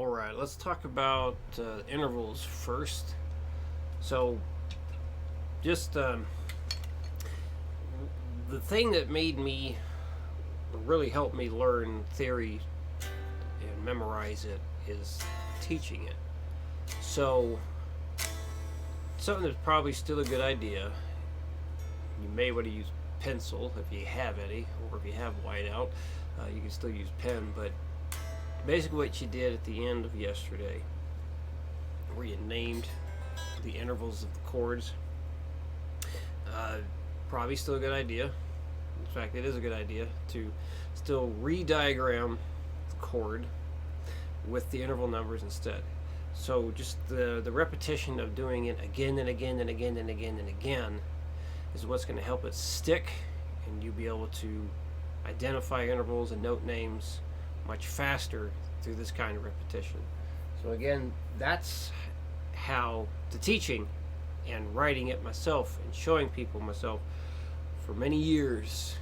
All right, let's talk about intervals first. So, just the thing that made me really helped me learn theory and memorize it is teaching it. So, something that's probably still a good idea. You may want to use pencil if you have any, or if you have whiteout, you can still use pen. But basically, what you did at the end of yesterday, where you named the intervals of the chords, probably still a good idea. In fact, it is a good idea to still re-diagram the chord with the interval numbers instead. So just the repetition of doing it again and again and again and again and again is what's going to help it stick, and you'll be able to identify intervals and note names much faster through this kind of repetition. So again, that's how the teaching and writing it myself and showing people myself for many years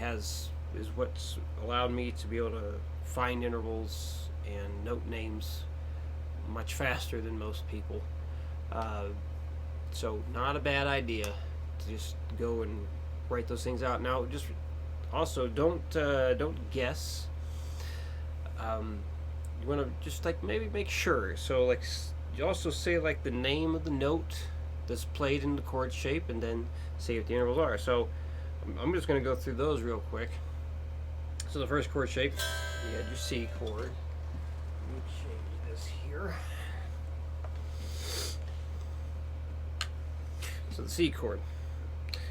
is what's allowed me to be able to find intervals and note names much faster than most people. So not a bad idea to just go and write those things out. Now, just also don't guess. You want to just like maybe make sure. So like you also say like the name of the note that's played in the chord shape, and then say what the intervals are. So I'm just going to go through those real quick. So the first chord shape, you had your C chord. Let me change this here. So the C chord.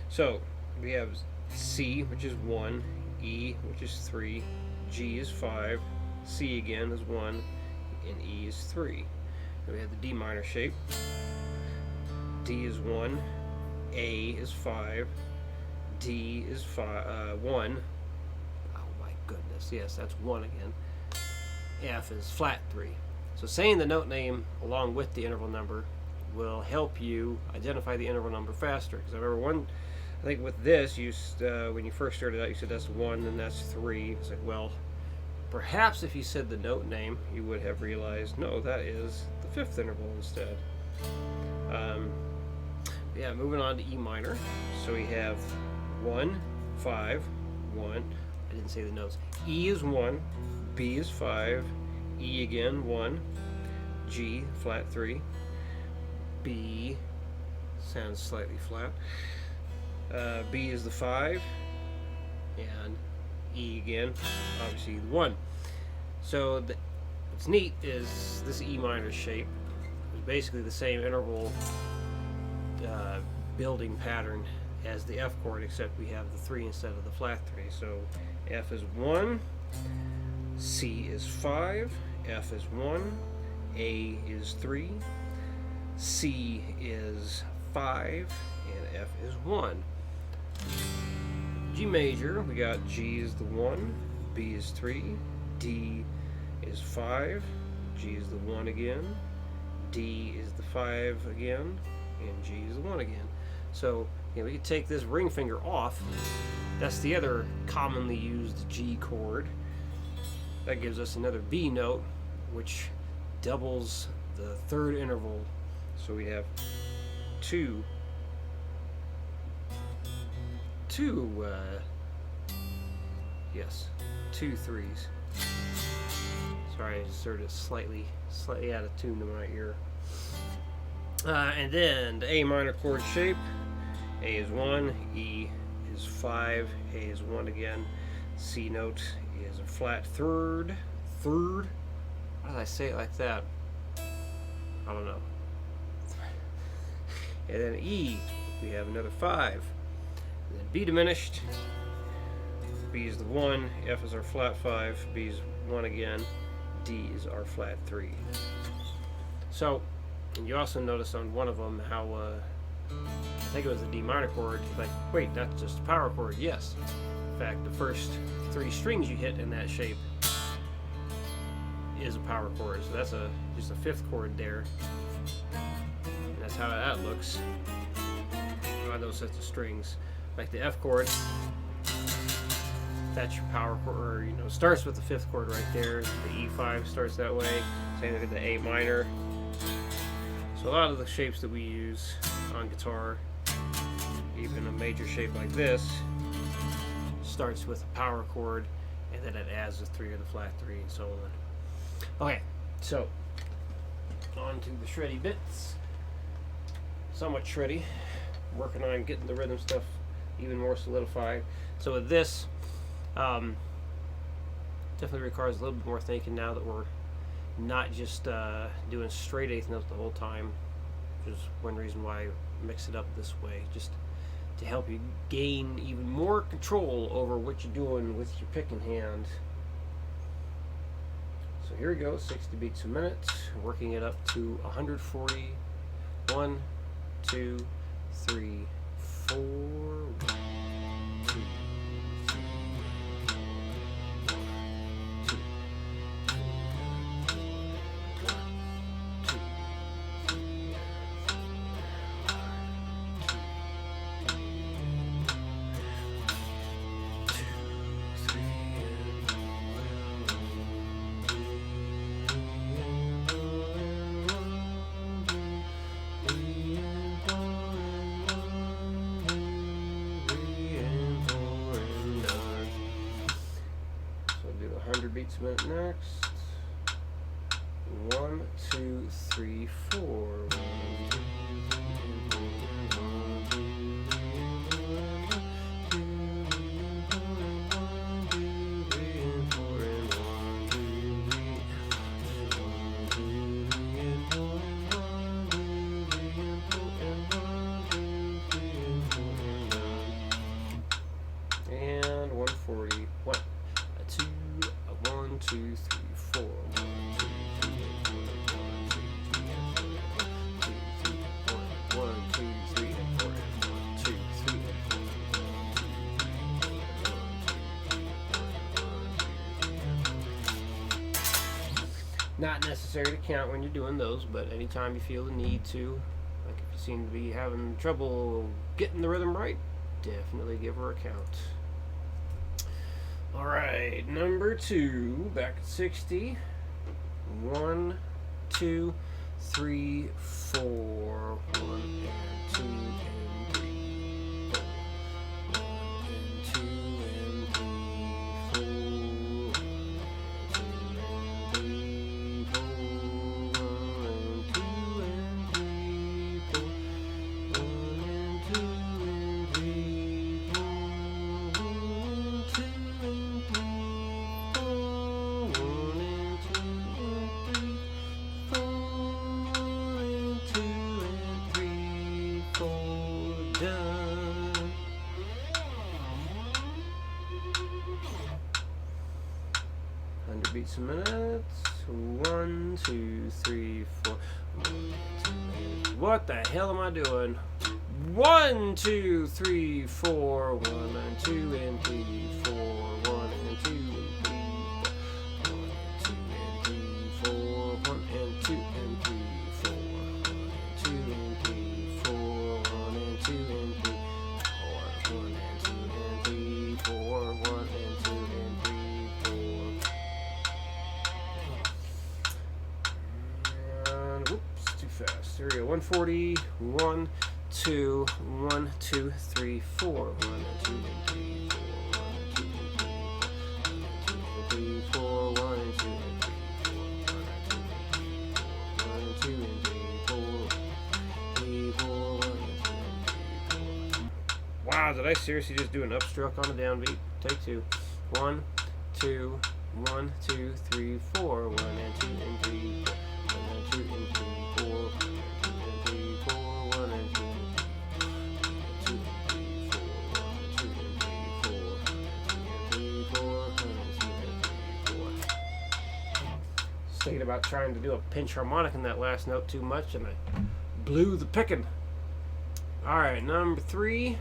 So we have C, which is 1, E, which is 3, G is 5, C again is 1, and E is 3. Then we have the D minor shape. D is 1, A is 5, D is 1. Oh my goodness, yes, that's 1 again. F is flat 3. So saying the note name along with the interval number will help you identify the interval number faster. Because I remember I think with this, when you first started out, you said that's 1 and that's 3. It's like, well, perhaps if you said the note name, you would have realized, no, that is the fifth interval instead. Yeah, moving on to E minor. So we have 1, 5, 1. I didn't say the notes. E is 1, B is 5, E again 1, G flat 3, B sounds slightly flat. B is the 5, and E again, obviously the 1. So what's neat is this E minor shape is basically the same interval building pattern as the F chord, except we have the 3 instead of the flat 3. So F is 1, C is 5, F is 1, A is 3, C is 5, and F is 1. G major, we got G is the 1, B is 3, D is 5, G is the 1 again, D is the 5 again, and G is the 1 again. So we can take this ring finger off. That's the other commonly used G chord. That gives us another B note, which doubles the third interval. So we have two threes. Sorry, I just sort of slightly out of tune to my ear. And then the A minor chord shape. A is 1, E is 5, A is 1 again. C note is a flat third. Why did I say it like that? I don't know. And then E, we have another 5. And then B diminished. B is the 1, F is our flat 5, B is 1 again, D is our flat 3. So, and you also notice on one of them how, I think it was the D minor chord, like, wait, that's just a power chord. Yes. In fact, the first 3 strings you hit in that shape is a power chord. So that's just a 5th chord there. And that's how that looks on those sets of strings. Like the F chord, That's your power chord, or starts with the fifth chord right there. The E5 starts that way. Same with the A minor. So a lot of the shapes that we use on guitar, even a major shape like this, starts with a power chord, and then it adds the 3 or the flat 3 and so on. Okay, so on to the shreddy bits. Somewhat shreddy. Working on getting the rhythm stuff even more solidified. So with this, definitely requires a little bit more thinking now that we're not just doing straight eighth notes the whole time, which is one reason why I mix it up this way, just to help you gain even more control over what you're doing with your picking hand. So here we go, 60 beats a minute, working it up to 140. 1, 2, 3, 4. 1, 2, 3. 100 beats a minute next. 1, 2, 3, 4. 1, 2, and 140. 1, 2, 1, 2, 3, 4. 1, 2, 3, 4. 1, 2, 3, 4. 1, 2, 3, 4. Not necessary to count when you're doing those, but anytime you feel the need to, like if you seem to be having trouble getting the rhythm right, definitely give her a count. Alright, number 2, back at 60. 1, 2, 3, 4. 1 and 2 and 3, 4. 1 and 2 and 3, 4. 1 and 2 and 3, 4. 1 and 2 and 3, 4. 1 and 2 and 3, 4. 1, 2 and 3, 4. 1 and 2 and 3, 4. 1 and 2 and 3, 4. Done. Hundred beats a minute. 1, 2, 3, 4. 1 and 2 and... What the hell am I doing? 1, 2, 3, 4. 1 and 2 and 3, 4. 1 and 2 and 3, 4. 1 and 2 and 3, 4. 1 and 2 and 3, 4. 1 and 2 and 3, 4. 1 and 2 and 3, 4. 1 and 2 and 3, 4. And whoops, too fast. There we go. 140. 1, 2, 1, 2, 3, 4. 1 and 2 and 3, 4. 1 and 2 and 3, 4. 1 and 2 and 3, 4. 1 and 2 and 3, 4. 1 and 2 and 3, 4. 3, 4. 1 and 2 and 3, 4. Wow, did I seriously just do an upstroke on a downbeat? Take 2. 1, 2, 1, 2, 3, 4. 1 and 2 and 3, 4. 1 and 2 and 3, 4. 1 and 2 and 3, 4. 1 and 2 and 3, 4. 1 and 2 and 3, 4. 1 and 2 and 3, 4. 1 and 2 and 3, 4. Thinking about trying to do a pinch harmonic in that last note too much, and I blew the picking. Alright, number 3.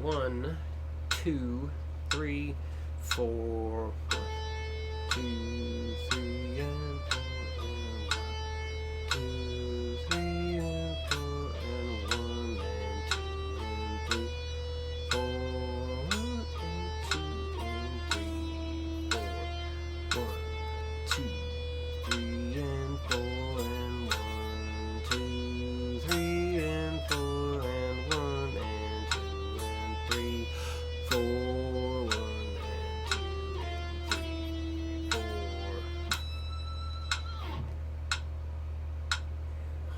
1, 2, 3, 4. 1, 2, 3, and 4. 2, 3, and 4, and 1, 1, 2, 3 and 4 and 1, 2, 3 and 4 and 1 and 2 and 3, 4, 1 and 2 and 3, 4.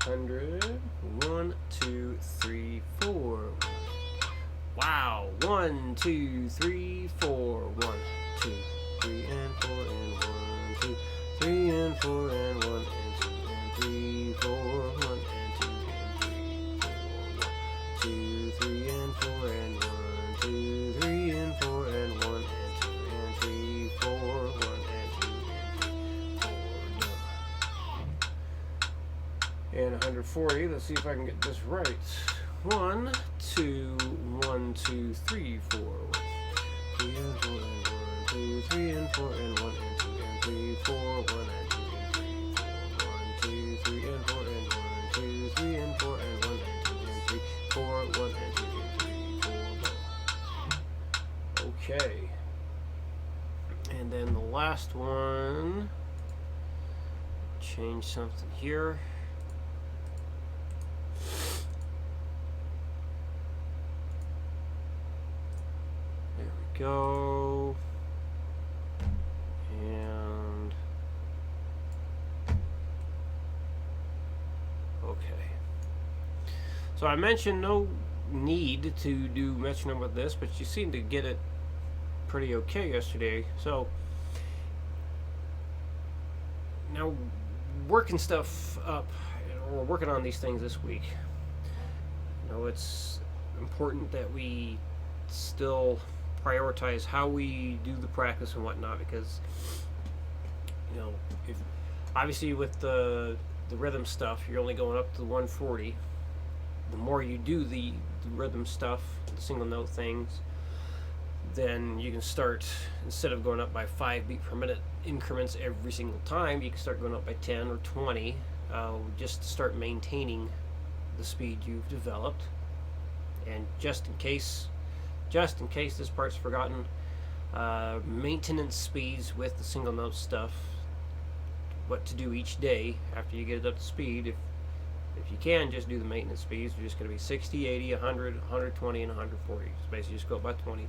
100. 1, 2, 3, 4. Wow. 1, 2, 3, 4. 1, 2, 3 and 4 and 1, 2, 3 and 4 and 1 and 2 and 3, 4. 1 and 2 and 3, 4. 2, 3 and 4 and 1, 2, 3 and 4 and 1 and 2 and 3, 4. 1 and 2 and 3, 4. Done. And 140. Let's see if I can get this right. 1, 2, 1, 2, 3, 4. 3 and 4 and 1, 2, 3 and 4 and 1 and 2 and 3, 4. 1 and 2 and 3, 4. 1, 2, 3 and 4 and 1, 2, 3 and 4 and 1 and 2 and 3, 4. 1 and 2 and 3, 4. Okay. And then the last one. Change something here. Go. And okay. So I mentioned no need to do metronome with this, but you seem to get it pretty okay yesterday. So now working stuff up, we're working on these things this week. You know, it's important that we still prioritize how we do the practice and whatnot, because you know, if obviously with the rhythm stuff, you're only going up to 140. The more you do the rhythm stuff, the single note things, then you can start, instead of going up by 5 beat per minute increments every single time, you can start going up by 10 or 20, just to start maintaining the speed you've developed. And just in case this part's forgotten, maintenance speeds with the single note stuff, what to do each day after you get it up to speed. If you can, just do the maintenance speeds. They're just going to be 60, 80, 100, 120, and 140. So basically just go up by 20s.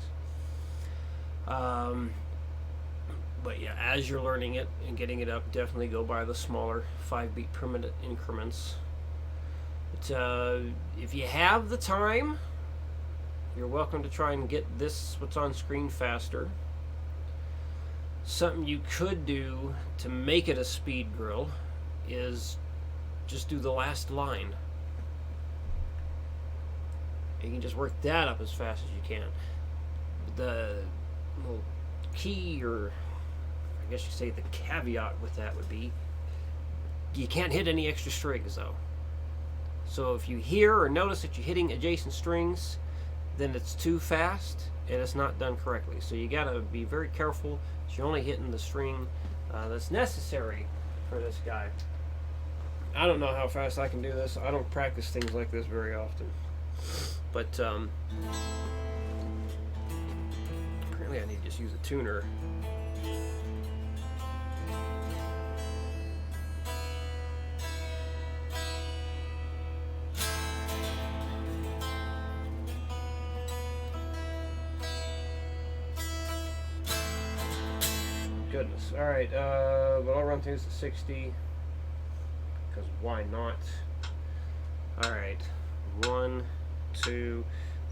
But yeah, as you're learning it and getting it up, definitely go by the smaller 5 beat per minute increments. But if you have the time, you're welcome to try and get this, what's on screen, faster. Something you could do to make it a speed drill is just do the last line. You can just work that up as fast as you can. The little key, or I guess you could say the caveat with that would be, you can't hit any extra strings though. So if you hear or notice that you're hitting adjacent strings, then it's too fast and it's not done correctly. So you gotta be very careful that you're only hitting the string that's necessary for this guy. I don't know how fast I can do this. I don't practice things like this very often. But apparently I need to just use a tuner. Goodness. Alright, but I'll run things to 60. Because why not? Alright. 1, 2,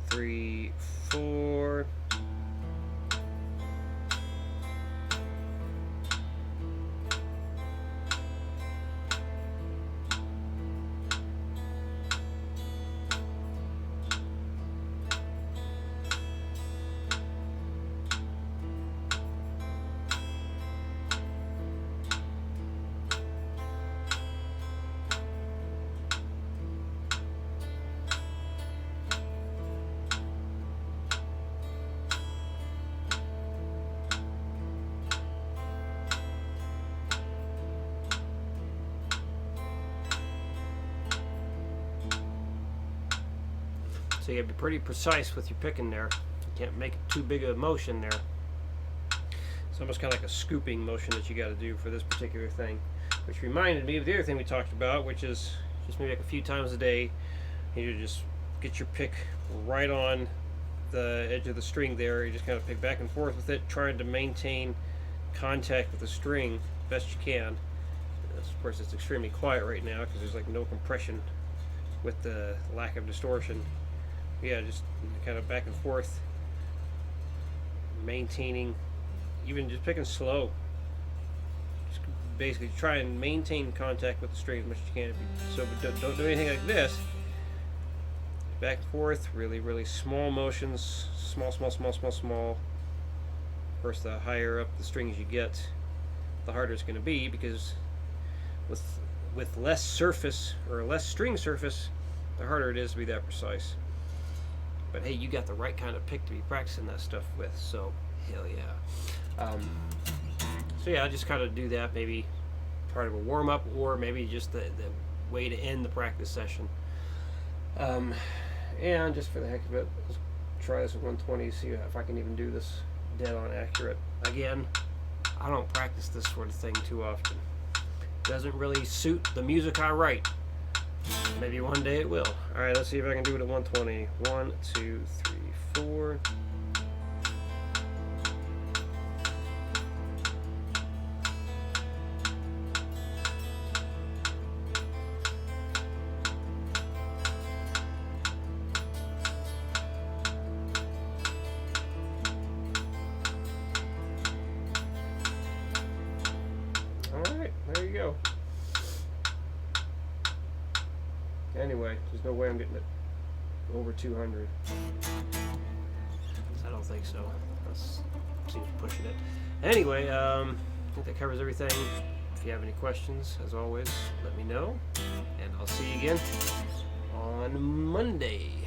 3, 4. So you gotta be pretty precise with your picking there. You can't make it too big of a motion there. So almost kind of like a scooping motion that you got to do for this particular thing, which reminded me of the other thing we talked about, which is just maybe like a few times a day, you just get your pick right on the edge of the string there. You just kind of pick back and forth with it, trying to maintain contact with the string best you can. Of course, it's extremely quiet right now because there's like no compression with the lack of distortion. Yeah, just kind of back and forth, maintaining, even just picking slow. Just basically try and maintain contact with the string as much as you can. So, but don't do anything like this. Back and forth, really, really small motions, small. Of course, the higher up the strings you get, the harder it's going to be, because with less surface or less string surface, the harder it is to be that precise. But hey, you got the right kind of pick to be practicing that stuff with, so hell yeah. So yeah, I just kind of do that, maybe part of a warm-up, or maybe just the way to end the practice session. And just for the heck of it, let's try this at 120, see if I can even do this dead on accurate. Again, I don't practice this sort of thing too often. Doesn't really suit the music I write. Maybe one day it will. Alright, let's see if I can do it at 120. 1, 2, 3, 4. Alright, there you go. Anyway, there's no way I'm getting it over 200. I don't think so. That seems pushing it. Anyway, I think that covers everything. If you have any questions, as always, let me know. And I'll see you again on Monday.